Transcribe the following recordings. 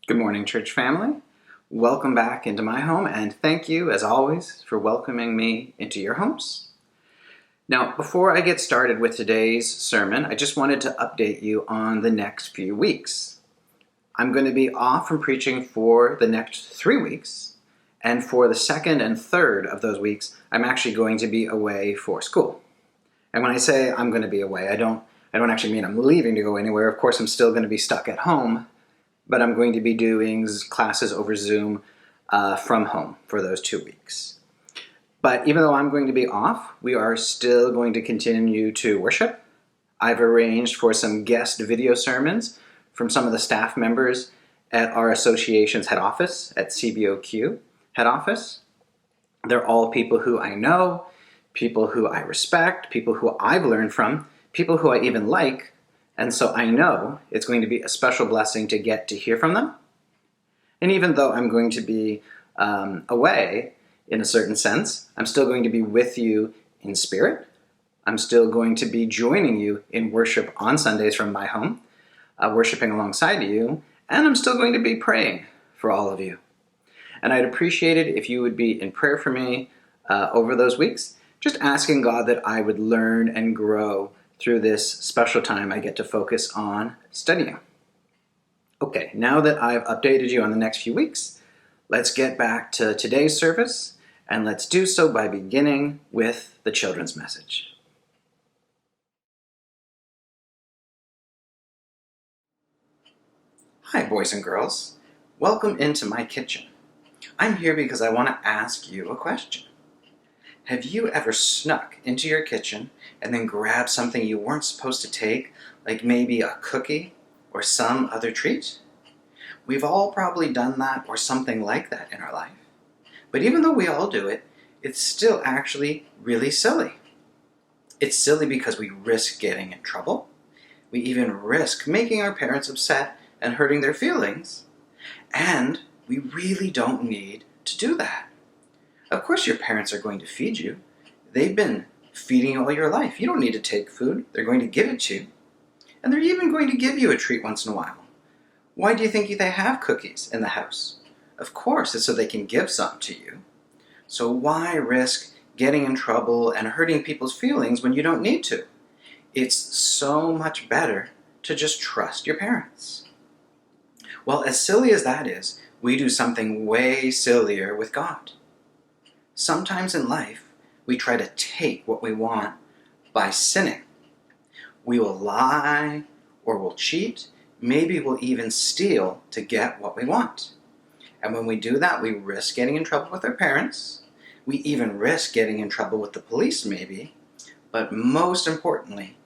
Good morning, church family. Welcome back into my home, and thank you, as always, for welcoming me into your homes. Now, before I get started with today's sermon, I just wanted to update you on the next few weeks. I'm going to be off from preaching for the next 3 weeks, and for the second and third of those weeks, I'm actually going to be away for school. And when I say I'm going to be away, I don't actually mean I'm leaving to go anywhere. Of course, I'm still going to be stuck at home, but I'm going to be doing classes over Zoom from home for those 2 weeks. But even though I'm going to be off, we are still going to continue to worship. I've arranged for some guest video sermons from some of the staff members at our association's head office, at CBOQ head office. They're all people who I know, people who I respect, people who I've learned from, people who I even like. And so I know it's going to be a special blessing to get to hear from them. And even though I'm going to be away in a certain sense, I'm still going to be with you in spirit. I'm still going to be joining you in worship on Sundays from my home, worshiping alongside you, and I'm still going to be praying for all of you. And I'd appreciate it if you would be in prayer for me over those weeks, just asking God that I would learn and grow through this special time I get to focus on studying. Okay, now that I've updated you on the next few weeks, let's get back to today's service, and let's do so by beginning with the children's message. Hi, boys and girls. Welcome into my kitchen. I'm here because I want to ask you a question. Have you ever snuck into your kitchen and then grabbed something you weren't supposed to take, like maybe a cookie or some other treat? We've all probably done that or something like that in our life. But even though we all do it, it's still actually really silly. It's silly because we risk getting in trouble. We even risk making our parents upset and hurting their feelings. And we really don't need to do that. Of course your parents are going to feed you. They've been feeding you all your life. You don't need to take food. They're going to give it to you. And they're even going to give you a treat once in a while. Why do you think they have cookies in the house? Of course, it's so they can give some to you. So why risk getting in trouble and hurting people's feelings when you don't need to? It's so much better to just trust your parents. Well, as silly as that is, we do something way sillier with God. Sometimes in life, we try to take what we want by sinning. We will lie, or we'll cheat, maybe we'll even steal to get what we want. And when we do that, we risk getting in trouble with our parents. We even risk getting in trouble with the police, maybe. But most importantly,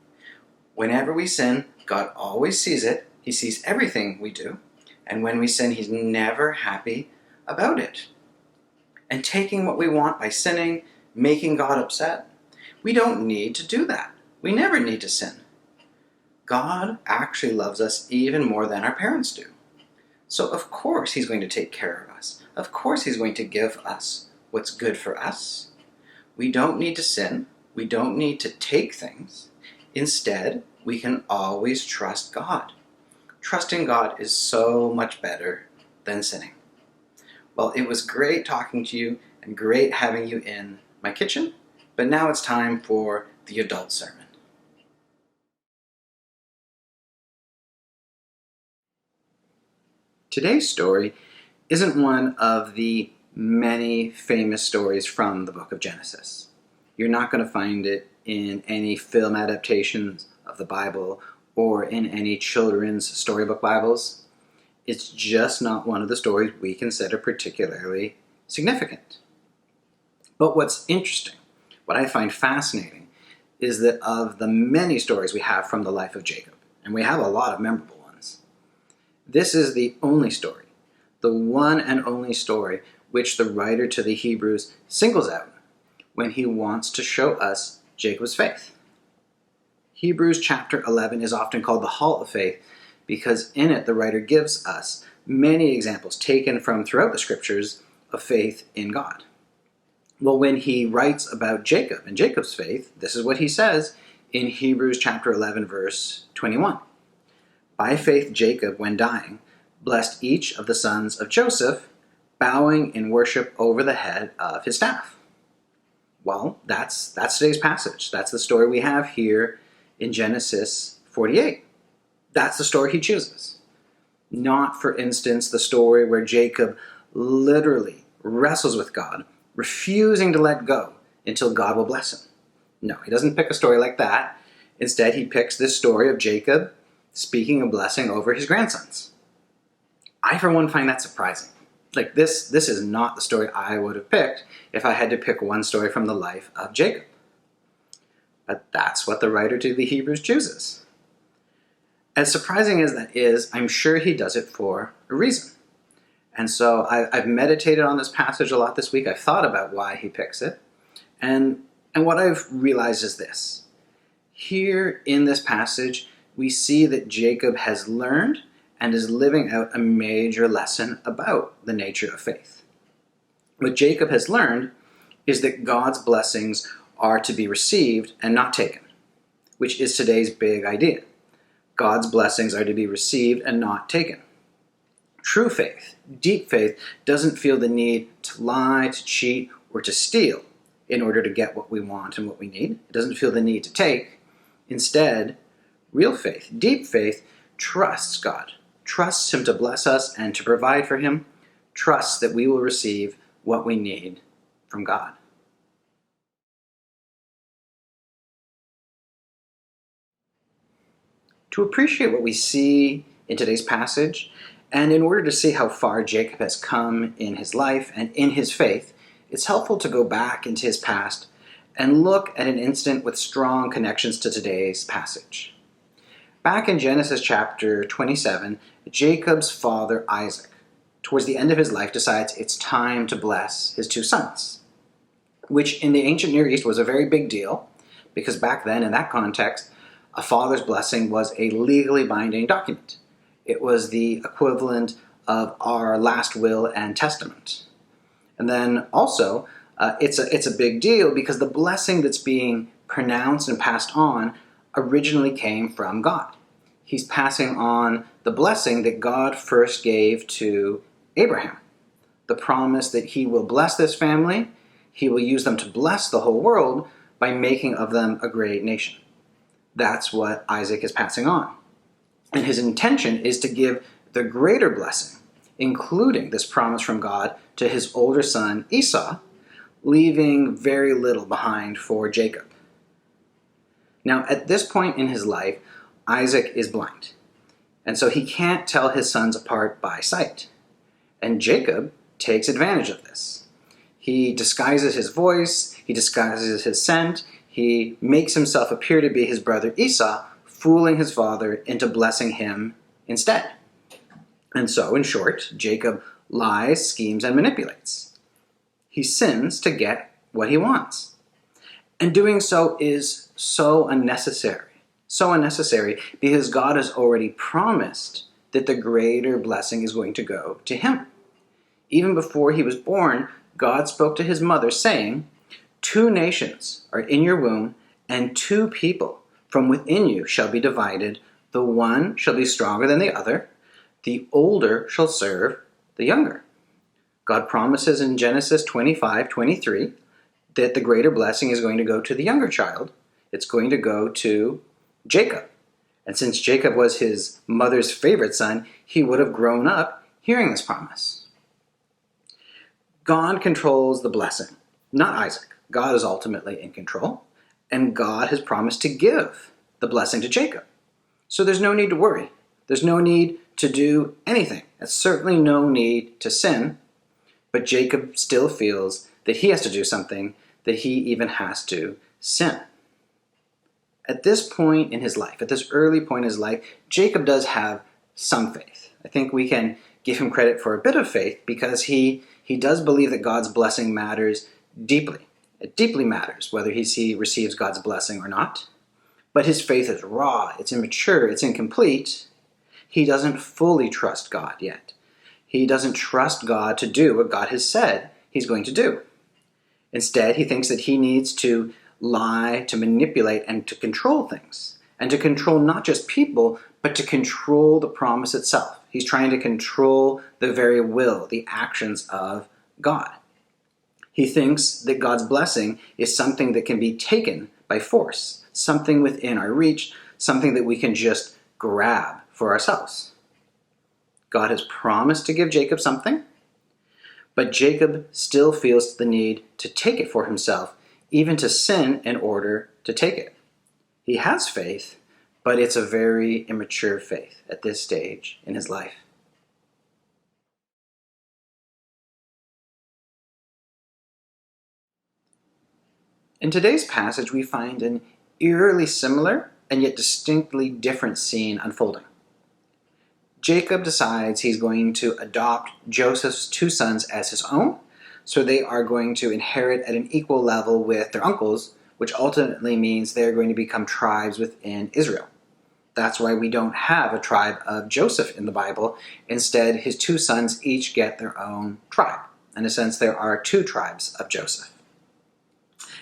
whenever we sin, God always sees it. He sees everything we do. And when we sin, He's never happy about it. And taking what we want by sinning, making God upset, we don't need to do that. We never need to sin. God actually loves us even more than our parents do. So of course He's going to take care of us. Of course He's going to give us what's good for us. We don't need to sin. We don't need to take things. Instead, we can always trust God. Trusting God is so much better than sinning. Well, it was great talking to you and great having you in my kitchen, but now it's time for the adult sermon. Today's story isn't one of the many famous stories from the book of Genesis. You're not going to find it in any film adaptations of the Bible or in any children's storybook Bibles. It's just not one of the stories we consider particularly significant. But what's interesting, what I find fascinating, is that of the many stories we have from the life of Jacob, and we have a lot of memorable ones, this is the only story, the one and only story which the writer to the Hebrews singles out when he wants to show us Jacob's faith. Hebrews chapter 11 is often called the Hall of Faith because in it the writer gives us many examples taken from throughout the scriptures of faith in God. Well, when he writes about Jacob and Jacob's faith, this is what he says in Hebrews chapter 11, verse 21. By faith Jacob, when dying, blessed each of the sons of Joseph, bowing in worship over the head of his staff. Well, that's today's passage. That's the story we have here in Genesis 48. That's the story he chooses. Not, for instance, the story where Jacob literally wrestles with God, refusing to let go until God will bless him. No, he doesn't pick a story like that. Instead, he picks this story of Jacob speaking a blessing over his grandsons. I, for one, find that surprising. Like, this is not the story I would have picked if I had to pick one story from the life of Jacob. But that's what the writer to the Hebrews chooses. As surprising as that is, I'm sure he does it for a reason. And so I've meditated on this passage a lot this week. I've thought about why he picks it. And what I've realized is this. Here in this passage, we see that Jacob has learned and is living out a major lesson about the nature of faith. What Jacob has learned is that God's blessings are to be received and not taken, which is today's big idea. God's blessings are to be received and not taken. True faith, deep faith, doesn't feel the need to lie, to cheat, or to steal in order to get what we want and what we need. It doesn't feel the need to take. Instead, real faith, deep faith, trusts God, trusts him to bless us and to provide for him, trusts that we will receive what we need from God. To appreciate what we see in today's passage, and in order to see how far Jacob has come in his life and in his faith, it's helpful to go back into his past and look at an incident with strong connections to today's passage. Back in Genesis chapter 27, Jacob's father Isaac, towards the end of his life, decides it's time to bless his two sons, which in the ancient Near East was a very big deal, because back then, in that context, a father's blessing was a legally binding document. It was the equivalent of our last will and testament. And then also, it's a big deal because the blessing that's being pronounced and passed on originally came from God. He's passing on the blessing that God first gave to Abraham. The promise that he will bless this family, he will use them to bless the whole world by making of them a great nation. That's what Isaac is passing on. And his intention is to give the greater blessing, including this promise from God, to his older son Esau, leaving very little behind for Jacob. Now, at this point in his life, Isaac is blind, and so he can't tell his sons apart by sight. And Jacob takes advantage of this. He disguises his voice, he disguises his scent, he makes himself appear to be his brother Esau, fooling his father into blessing him instead. And so, in short, Jacob lies, schemes, and manipulates. He sins to get what he wants. And doing so is so unnecessary because God has already promised that the greater blessing is going to go to him. Even before he was born, God spoke to his mother saying, "Two nations are in your womb, and two people from within you shall be divided. The one shall be stronger than the other. The older shall serve the younger." God promises in Genesis 25:23 that the greater blessing is going to go to the younger child. It's going to go to Jacob. And since Jacob was his mother's favorite son, he would have grown up hearing this promise. God controls the blessing, not Isaac. God is ultimately in control, and God has promised to give the blessing to Jacob. So there's no need to worry. There's no need to do anything. There's certainly no need to sin, but Jacob still feels that he has to do something, that he even has to sin. At this point in his life, at this early point in his life, Jacob does have some faith. I think we can give him credit for a bit of faith because he does believe that God's blessing matters deeply. It deeply matters whether he receives God's blessing or not. But his faith is raw, it's immature, it's incomplete. He doesn't fully trust God yet. He doesn't trust God to do what God has said he's going to do. Instead, he thinks that he needs to lie, to manipulate, and to control things. and to control not just people, but to control the promise itself. He's trying to control the very will, the actions of God. He thinks that God's blessing is something that can be taken by force, something within our reach, something that we can just grab for ourselves. God has promised to give Jacob something, but Jacob still feels the need to take it for himself, even to sin in order to take it. He has faith, but it's a very immature faith at this stage in his life. In today's passage, we find an eerily similar and yet distinctly different scene unfolding. Jacob decides he's going to adopt Joseph's two sons as his own, so they are going to inherit at an equal level with their uncles, which ultimately means they're going to become tribes within Israel. That's why we don't have a tribe of Joseph in the Bible. Instead, his two sons each get their own tribe. In a sense, there are two tribes of Joseph.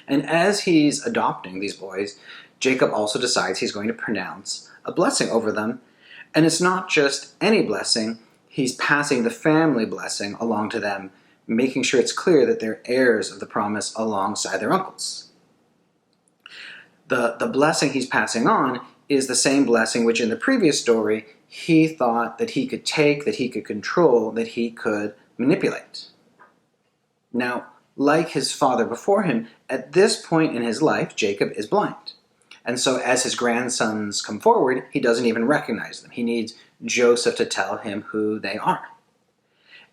And as he's adopting these boys, Jacob also decides he's going to pronounce a blessing over them. And it's not just any blessing, he's passing the family blessing along to them, making sure it's clear that they're heirs of the promise alongside their uncles. The blessing he's passing on is the same blessing which in the previous story he thought that he could take, that he could control, that he could manipulate. Now, like his father before him, at this point in his life, Jacob is blind. And so as his grandsons come forward, he doesn't even recognize them. He needs Joseph to tell him who they are.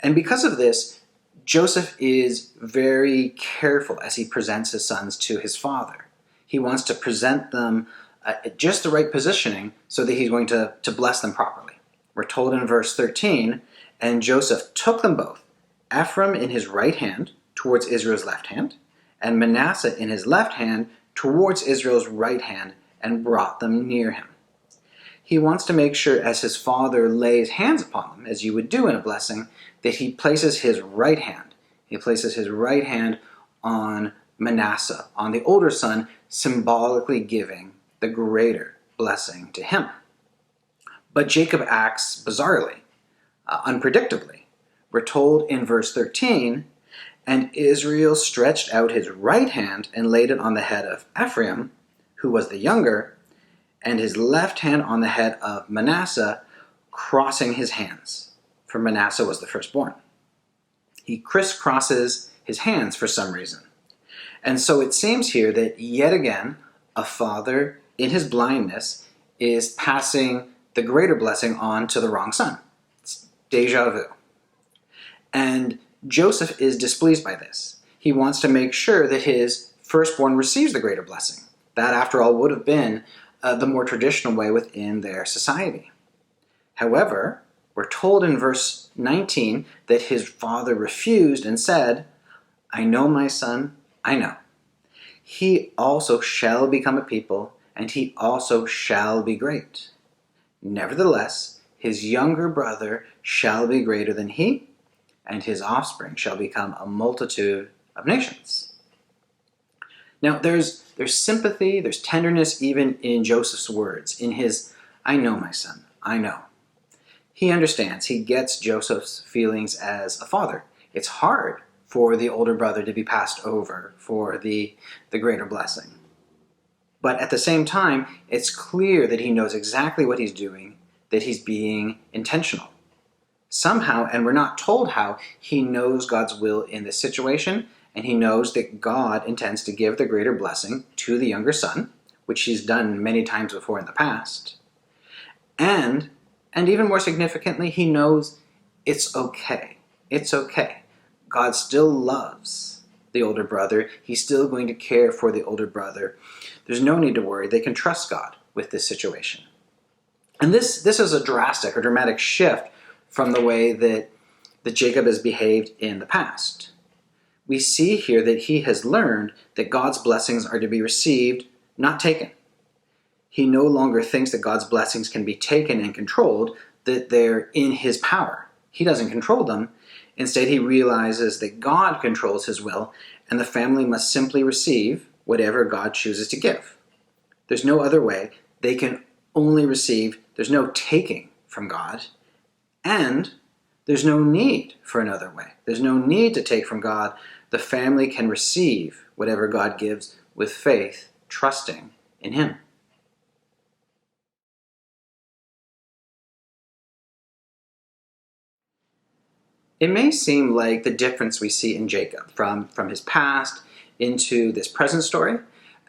And because of this, Joseph is very careful as he presents his sons to his father. He wants to present them at just the right positioning so that he's going to bless them properly. We're told in verse 13, and Joseph took them both, Ephraim in his right hand towards Israel's left hand, and Manasseh in his left hand towards Israel's right hand, and brought them near him. He wants to make sure as his father lays hands upon them, as you would do in a blessing, that he places his right hand. He places his right hand on Manasseh, on the older son, symbolically giving the greater blessing to him. But Jacob acts bizarrely, unpredictably. We're told in verse 13, and Israel stretched out his right hand and laid it on the head of Ephraim, who was the younger, and his left hand on the head of Manasseh, crossing his hands, for Manasseh was the firstborn. He crisscrosses his hands for some reason. And so it seems here that yet again, a father in his blindness is passing the greater blessing on to the wrong son. It's deja vu. And Joseph is displeased by this. He wants to make sure that his firstborn receives the greater blessing. That, after all, would have been the more traditional way within their society. However, we're told in verse 19 that his father refused and said, I know, my son, I know. He also shall become a people, and he also shall be great. Nevertheless, his younger brother shall be greater than he, and his offspring shall become a multitude of nations. Now, there's sympathy, there's tenderness even in Joseph's words, in his, I know, my son, I know. He understands, he gets Joseph's feelings as a father. It's hard for the older brother to be passed over for the greater blessing. But at the same time, it's clear that he knows exactly what he's doing, that he's being intentional. Somehow, and we're not told how, he knows God's will in this situation, and he knows that God intends to give the greater blessing to the younger son, which he's done many times before in the past. And even more significantly, he knows it's okay. It's okay. God still loves the older brother. He's still going to care for the older brother. There's no need to worry. They can trust God with this situation. And this is a drastic or dramatic shift from the way that Jacob has behaved in the past. We see here that he has learned that God's blessings are to be received, not taken. He no longer thinks that God's blessings can be taken and controlled, that they're in his power. He doesn't control them. Instead, he realizes that God controls his will, and the family must simply receive whatever God chooses to give. There's no other way They can only receive. There's no taking from God, and there's no need for another way. There's no need to take from God. The family can receive whatever God gives with faith, trusting in Him. It may seem like the difference we see in Jacob from his past into this present story,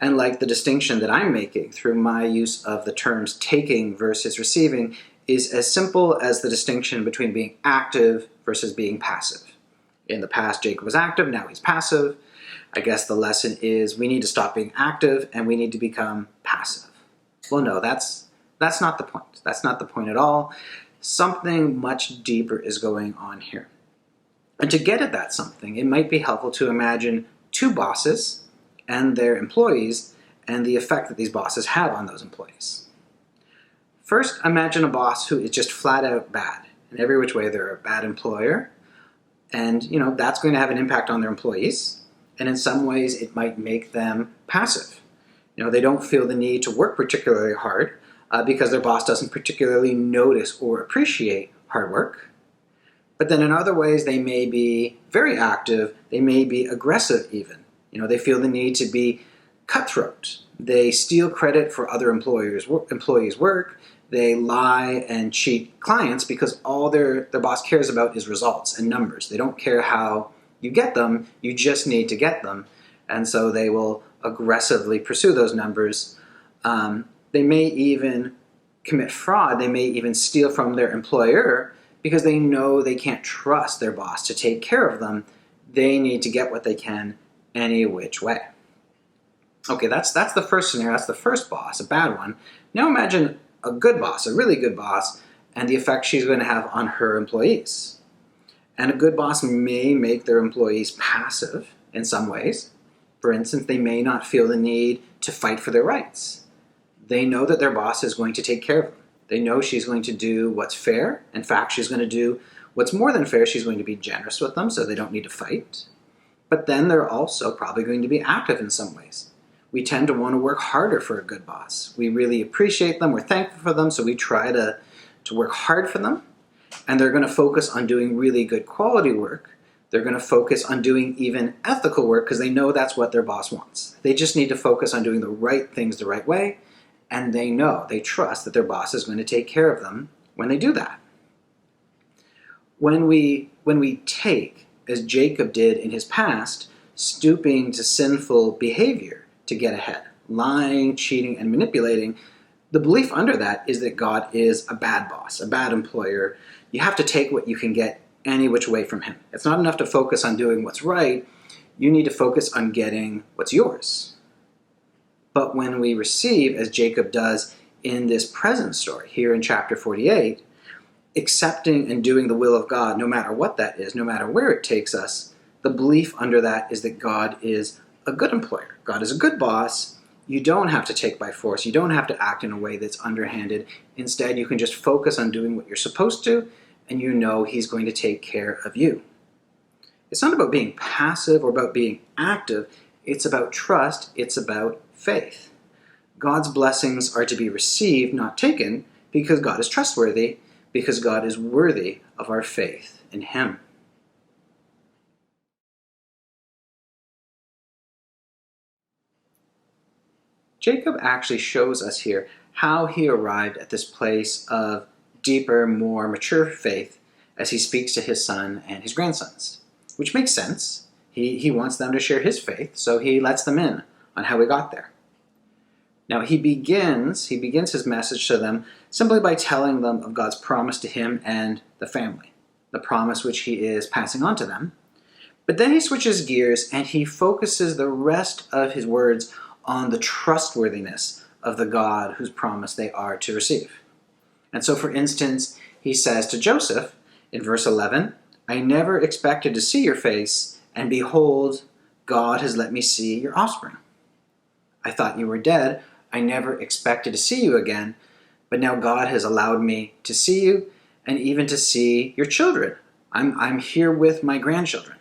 and like the distinction that I'm making through my use of the terms taking versus receiving is as simple as the distinction between being active versus being passive. In the past, Jacob was active, now he's passive. I guess the lesson is we need to stop being active and we need to become passive. Well, no, that's not the point. That's not the point at all. Something much deeper is going on here. And to get at that something, it might be helpful to imagine two bosses and their employees and the effect that these bosses have on those employees. First, imagine a boss who is just flat out bad. In every which way, they're a bad employer. And, that's going to have an impact on their employees. And in some ways, it might make them passive. They don't feel the need to work particularly hard because their boss doesn't particularly notice or appreciate hard work. But then in other ways, they may be very active. They may be aggressive even. They feel the need to be cutthroat. They steal credit for other employees' work. They lie and cheat clients because all their boss cares about is results and numbers. They don't care how you get them. You just need to get them. And so they will aggressively pursue those numbers. They may even commit fraud. They may even steal from their employer because they know they can't trust their boss to take care of them. They need to get what they can any which way. Okay, that's the first scenario. That's the first boss, a bad one. Now imagine a good boss, a really good boss, and the effect she's going to have on her employees. And a good boss may make their employees passive in some ways. For instance, they may not feel the need to fight for their rights. They know that their boss is going to take care of them. They know she's going to do what's fair. In fact, she's going to do what's more than fair. She's going to be generous with them so they don't need to fight. But then they're also probably going to be active in some ways. We tend to want to work harder for a good boss. We really appreciate them. We're thankful for them, so we try to work hard for them. And they're going to focus on doing really good quality work. They're going to focus on doing even ethical work because they know that's what their boss wants. They just need to focus on doing the right things the right way. And they trust that their boss is going to take care of them when they do that. When we take, as Jacob did in his past, stooping to sinful behavior to get ahead, lying, cheating, and manipulating, the belief under that is that God is a bad boss, a bad employer. You have to take what you can get any which way from Him. It's not enough to focus on doing what's right. You need to focus on getting what's yours. But when we receive, as Jacob does in this present story, here in chapter 48, accepting and doing the will of God, no matter what that is, no matter where it takes us, the belief under that is that God is a good employer. God is a good boss. You don't have to take by force. You don't have to act in a way that's underhanded. Instead, you can just focus on doing what you're supposed to, and you know He's going to take care of you. It's not about being passive or about being active. It's about trust. It's about faith. God's blessings are to be received, not taken, because God is trustworthy, because God is worthy of our faith in Him. Jacob actually shows us here how he arrived at this place of deeper, more mature faith as he speaks to his son and his grandsons, which makes sense. He wants them to share his faith, so he lets them in on how he got there. Now he begins his message to them simply by telling them of God's promise to him and the family, the promise which he is passing on to them. But then he switches gears and he focuses the rest of his words on the trustworthiness of the God whose promise they are to receive. And so, for instance, he says to Joseph in verse 11, "I never expected to see your face, and behold, God has let me see your offspring. I thought you were dead. I never expected to see you again, but now God has allowed me to see you and even to see your children. I'm here with my grandchildren."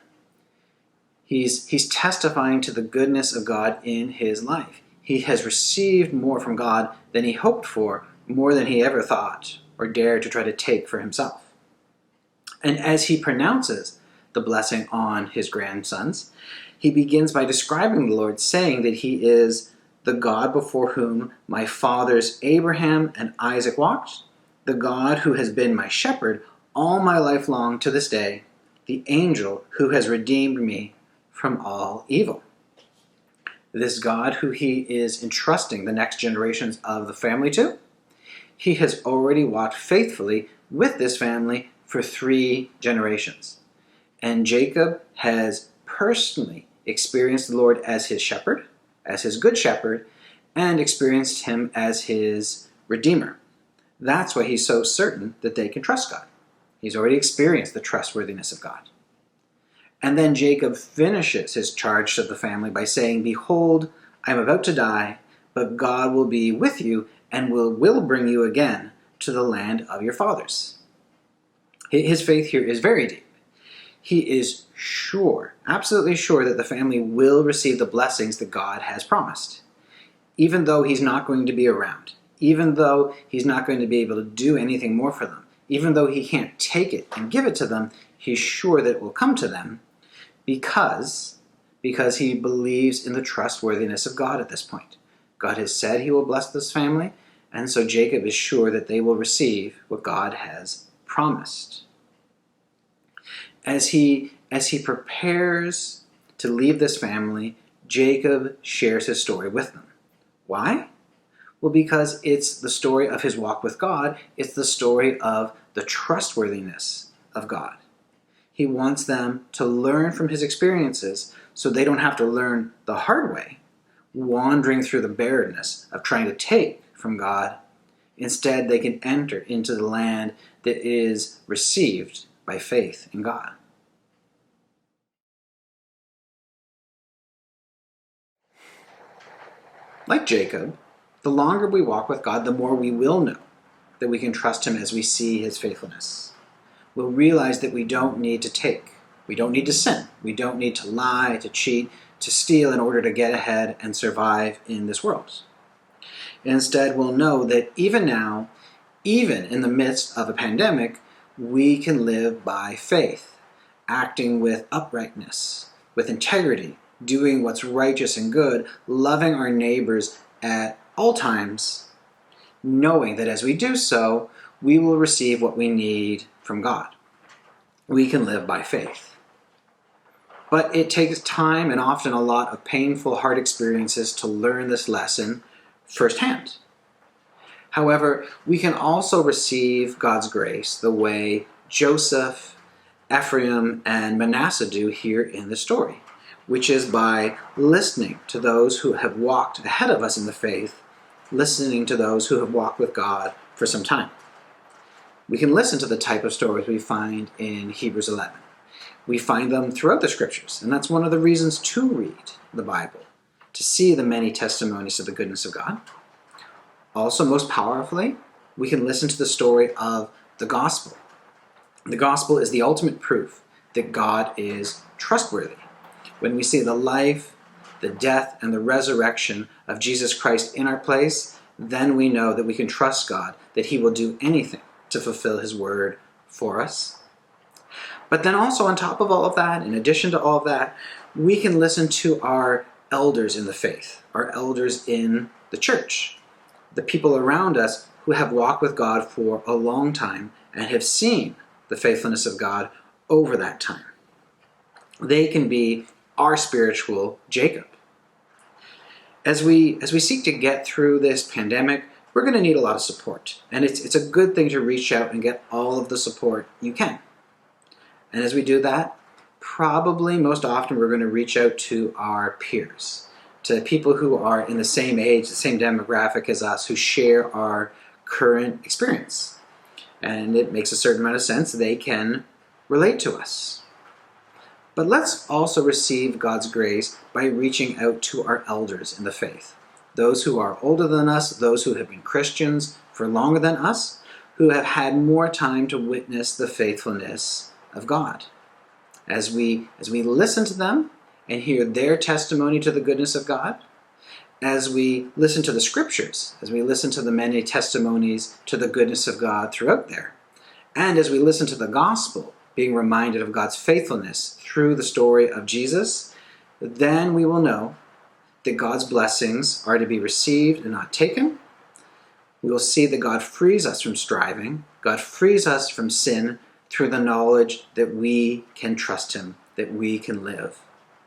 He's testifying to the goodness of God in his life. He has received more from God than he hoped for, more than he ever thought or dared to try to take for himself. And as he pronounces the blessing on his grandsons, he begins by describing the Lord, saying that he is the God before whom my fathers Abraham and Isaac walked, the God who has been my shepherd all my life long to this day, the angel who has redeemed me from all evil. This God who he is entrusting the next generations of the family to, he has already walked faithfully with this family for 3 generations. And Jacob has personally experienced the Lord as his shepherd, as his good shepherd, and experienced him as his redeemer. That's why he's so certain that they can trust God. He's already experienced the trustworthiness of God. And then Jacob finishes his charge to the family by saying, "Behold, I am about to die, but God will be with you and will bring you again to the land of your fathers." His faith here is very deep. He is sure, absolutely sure, that the family will receive the blessings that God has promised. Even though he's not going to be around, even though he's not going to be able to do anything more for them, even though he can't take it and give it to them, he's sure that it will come to them because he believes in the trustworthiness of God at this point. God has said he will bless this family, and so Jacob is sure that they will receive what God has promised. As he prepares to leave this family, Jacob shares his story with them. Why? Well, because it's the story of his walk with God. It's the story of the trustworthiness of God. He wants them to learn from his experiences so they don't have to learn the hard way, wandering through the barrenness of trying to take from God. Instead, they can enter into the land that is received by faith in God. Like Jacob, the longer we walk with God, the more we will know that we can trust him as we see his faithfulness. We'll realize that we don't need to take. We don't need to sin. We don't need to lie, to cheat, to steal in order to get ahead and survive in this world. Instead, we'll know that even now, even in the midst of a pandemic, we can live by faith, acting with uprightness, with integrity, doing what's righteous and good, loving our neighbors at all times, knowing that as we do so, we will receive what we need from God. We can live by faith. But it takes time and often a lot of painful, hard experiences to learn this lesson firsthand. However, we can also receive God's grace the way Joseph, Ephraim, and Manasseh do here in the story, which is by listening to those who have walked ahead of us in the faith, listening to those who have walked with God for some time. We can listen to the type of stories we find in Hebrews 11. We find them throughout the scriptures, and that's one of the reasons to read the Bible, to see the many testimonies of the goodness of God. Also, most powerfully, we can listen to the story of the gospel. The gospel is the ultimate proof that God is trustworthy. When we see the life, the death, and the resurrection of Jesus Christ in our place, then we know that we can trust God, that he will do anything to fulfill his word for us. But then also on top of all of that, in addition to all of that, we can listen to our elders in the faith, our elders in the church, the people around us who have walked with God for a long time and have seen the faithfulness of God over that time. They can be our spiritual Jacob. As we seek to get through this pandemic, we're going to need a lot of support. And it's a good thing to reach out and get all of the support you can. And as we do that, probably most often we're going to reach out to our peers, to people who are in the same age, the same demographic as us, who share our current experience. And it makes a certain amount of sense. They can relate to us. But let's also receive God's grace by reaching out to our elders in the faith. Those who are older than us, those who have been Christians for longer than us, who have had more time to witness the faithfulness of God. As we listen to them and hear their testimony to the goodness of God, as we listen to the scriptures, as we listen to the many testimonies to the goodness of God throughout there, and as we listen to the gospel, being reminded of God's faithfulness through the story of Jesus, then we will know that God's blessings are to be received and not taken. We will see that God frees us from striving. God frees us from sin through the knowledge that we can trust Him, that we can live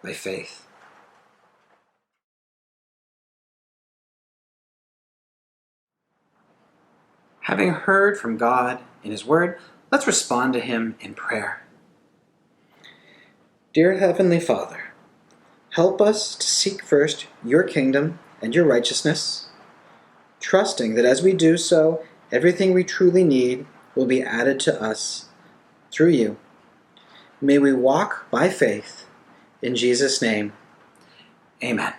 by faith. Having heard from God in His Word, let's respond to Him in prayer. Dear Heavenly Father, help us to seek first your kingdom and your righteousness, trusting that as we do so, everything we truly need will be added to us through you. May we walk by faith. In Jesus' name, amen.